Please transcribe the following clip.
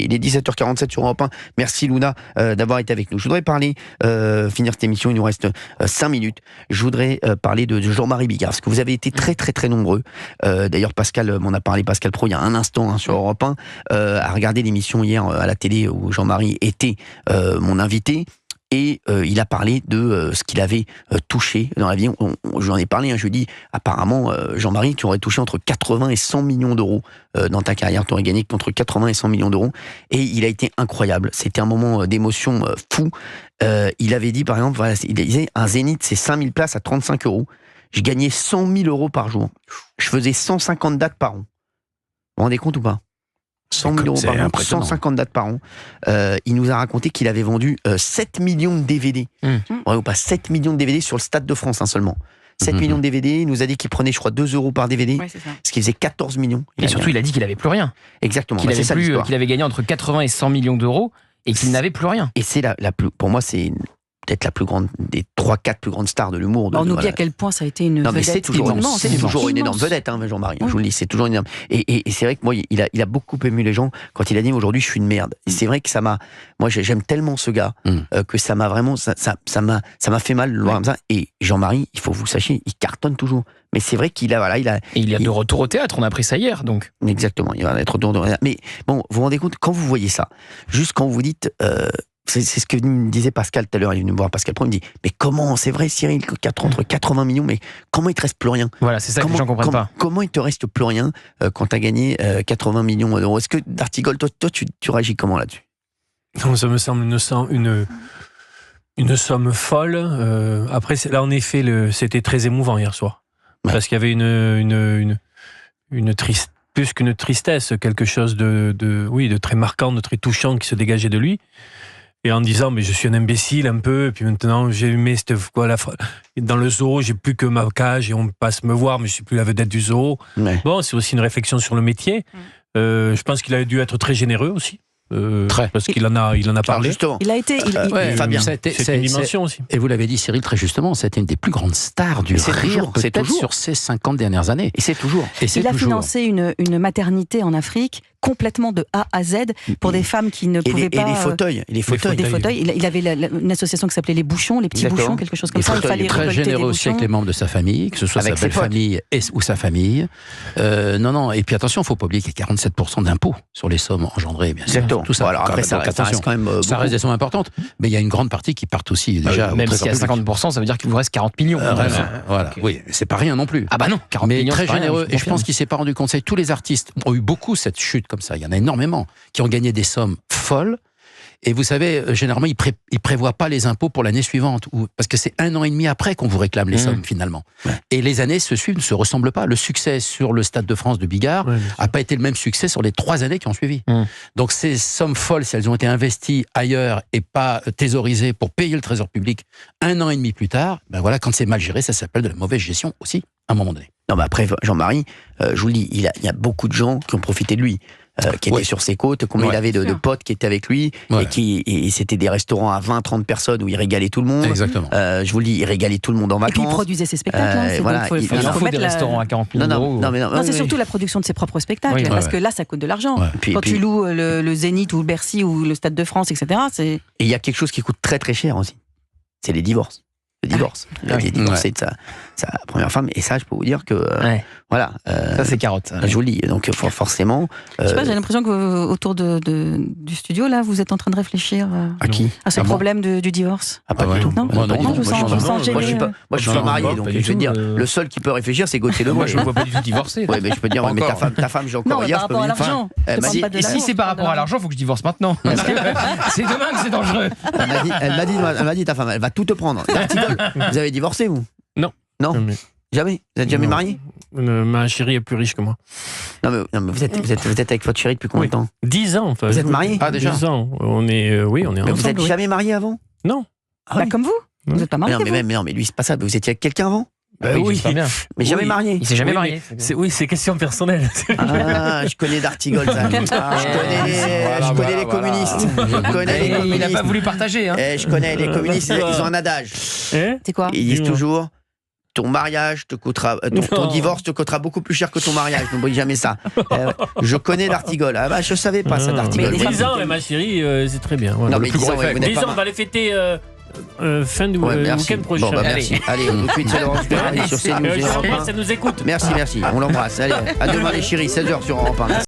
Il est 17h47 sur Europe 1. Merci Luna d'avoir été avec nous. Je voudrais parler, finir cette émission, il nous reste 5 minutes. Je voudrais parler de Jean-Marie Bigard, parce que vous avez été très très très nombreux. D'ailleurs, Pascal m'en a parlé, Pascal Praud, il y a un instant sur Europe 1, à regarder l'émission hier à la télé où Jean-Marie était mon invité. Et il a parlé de ce qu'il avait touché dans la vie. J'en ai parlé un jeudi. Apparemment, Jean-Marie, tu aurais touché entre 80 et 100 millions d'euros dans ta carrière. Tu aurais gagné entre 80 et 100 millions d'euros. Et il a été incroyable. C'était un moment d'émotion fou. Il avait dit, par exemple, voilà, il disait, un Zénith, c'est 5000 places à 35 euros. Je gagnais 100 000 euros par jour. Je faisais 150 dates par an. Vous vous rendez compte ou pas ? 100 000 euros par an, 150 dates par an. Il nous a raconté qu'il avait vendu 7 millions de DVD. Ou pas 7 millions de DVD sur le Stade de France seulement. 7 millions de DVD, il nous a dit qu'il prenait, je crois, 2 euros par DVD, ce qui faisait 14 millions. Et surtout, il a dit qu'il n'avait plus rien. Exactement. Qu'il avait gagné entre 80 et 100 millions d'euros et qu'il n'avait plus rien. Et c'est pour moi, c'est peut-être la plus grande des 3-4 plus grandes stars de l'humour. On oublie à quel point ça a été une vedette. C'est toujours une énorme vedette, Jean-Marie. Je vous le dis, c'est toujours une énorme. Et c'est vrai que moi, il a beaucoup ému les gens quand il a dit aujourd'hui, je suis une merde. Et c'est vrai que ça m'a. Moi, j'aime tellement ce gars que ça m'a vraiment. Ça m'a fait mal de le voir comme ça. Et Jean-Marie, il faut que vous le sachiez, il cartonne toujours. Mais c'est vrai qu'il a. Voilà, il est de retour au théâtre, on a appris ça hier, donc. Exactement, il va être retour au théâtre. Mais bon, vous vous rendez compte, quand vous voyez ça, juste quand vous dites. C'est ce que me disait Pascal tout à l'heure, il est venu me voir, Pascal Praud, il me dit, mais comment, c'est vrai Cyril, entre 80 millions, mais comment il te reste plus rien ? Voilà, c'est ça que les gens ne comprennent pas. Comment il te reste plus rien quand tu as gagné 80 millions d'euros ? Est-ce que d'Artigol, toi tu réagis comment là-dessus ? Non, ça me semble une somme folle. Après, là en effet, c'était très émouvant hier soir. Ouais. Parce qu'il y avait une tristesse, plus qu'une tristesse, quelque chose de très marquant, de très touchant qui se dégageait de lui. Et en disant, mais je suis un imbécile un peu, et puis maintenant j'ai aimé dans le zoo, j'ai plus que ma cage et on passe me voir, mais je suis plus la vedette du zoo. Ouais. Bon, c'est aussi une réflexion sur le métier. Je pense qu'il a dû être très généreux aussi. Parce qu'il en a parlé. Justement. Il a été. Fabien. C'est une dimension aussi. Et vous l'avez dit, Cyril, très justement, c'était une des plus grandes stars du rire, peut-être sur ces 50 dernières années. Et c'est toujours. Il a financé une maternité en Afrique complètement de A à Z pour des femmes qui ne pouvaient pas. Et les fauteuils. Il avait une association qui s'appelait Les Bouchons, les petits bouchons, quelque chose comme ça. Il fallait très généreux aussi avec les membres de sa famille, que ce soit sa belle famille ou sa famille. Non. Et puis attention, il ne faut pas oublier qu'il y a 47% d'impôts sur les sommes engendrées, bien sûr. Tout ça. Alors après, ça reste quand même. Ça reste des sommes importantes, mais il y a une grande partie qui partent aussi déjà. Même si à 50%, ça veut dire qu'il vous reste 40 millions. Voilà. Oui, c'est pas rien non plus. Ah bah non, 40 millions. Mais très généreux. Et je pense qu'il s'est pas rendu compte. Tous les artistes ont eu beaucoup cette chute comme ça. Il y en a énormément qui ont gagné des sommes folles. Et vous savez, généralement, ils prévoient pas les impôts pour l'année suivante, parce que c'est 1 an et demi après qu'on vous réclame les sommes finalement. Ouais. Et les années ne se ressemblent pas. Le succès sur le Stade de France de Bigard a pas été le même succès sur les 3 années qui ont suivi. Donc ces sommes folles, si elles ont été investies ailleurs et pas thésaurisées pour payer le trésor public 1 an et demi plus tard, ben voilà, quand c'est mal géré, ça s'appelle de la mauvaise gestion aussi, à un moment donné. Non, mais après, Jean-Marie, je vous le dis, il y a beaucoup de gens qui ont profité de lui. Qui étaient sur ses côtes, combien il avait de potes qui étaient avec lui, et c'était des restaurants à 20-30 personnes où il régalait tout le monde. Exactement. Je vous le dis, il régalait tout le monde en vacances. Et puis il produisait ses spectacles. Il faut des restaurants à 40 millions d'euros. Non, c'est surtout la production de ses propres spectacles, parce que là, ça coûte de l'argent. Quand tu loues le Zénith ou le Bercy ou le Stade de France, etc. Et il y a quelque chose qui coûte très très cher aussi, c'est les divorces. Le divorce. Il a divorcé de sa première femme, et ça, je peux vous dire que voilà. Ça, c'est carotte. Je vous le dis, donc forcément. Je sais pas, j'ai l'impression que autour du studio, là, vous êtes en train de réfléchir à qui ? À ce problème du divorce. Ah, pas du tout. Non, je vous sens gêné. Moi, je suis marié, donc je veux dire, le seul qui peut réfléchir, c'est Gauthier Lemoine. Moi, je ne vois pas du tout divorcer. Oui, mais je peux dire, mais ta femme, j'ai encore hier. Par rapport à l'argent. Et si c'est par rapport à l'argent, il faut que je divorce maintenant. C'est demain que c'est dangereux. Elle m'a dit, ta femme, elle va tout te prendre. Vous avez divorcé, vous ? Non. Non ? Jamais ? Vous êtes jamais marié ? Ma chérie est plus riche que moi. Non, mais vous êtes avec votre chérie depuis combien de temps ? 10 ans. Enfin, vous êtes marié ? Ah, déjà 10 ans. On est ensemble. Mais vous n'êtes jamais marié avant ? Non. Comme vous ? Vous n'êtes pas marié ? Non, mais lui, c'est pas ça. Vous étiez avec quelqu'un avant ? Oui, bien. Mais jamais marié. Il s'est jamais marié. C'est question personnelle. Ah, je connais d'Artigol, ça. Je connais les communistes. Il n'a pas voulu partager. Je connais les communistes, ils ont un adage. C'est quoi ? Ils disent toujours, ton mariage te coûtera, ton divorce te coûtera beaucoup plus cher que ton mariage. N'oublie jamais ça. Je connais d'Artigol. Ah bah, je savais pas ça d'Artigol. 10 ans, ma chérie, c'est très bien. Non, mais 10 ans, 10 ans, on va les fêter fin du week-end prochain. Bon, bah, merci. Allez, tout de suite, c'est Laurence Ferrari sur CNews. Ça nous écoute. Merci. On l'embrasse. Allez, à demain les chéris, 16h sur Europe 1.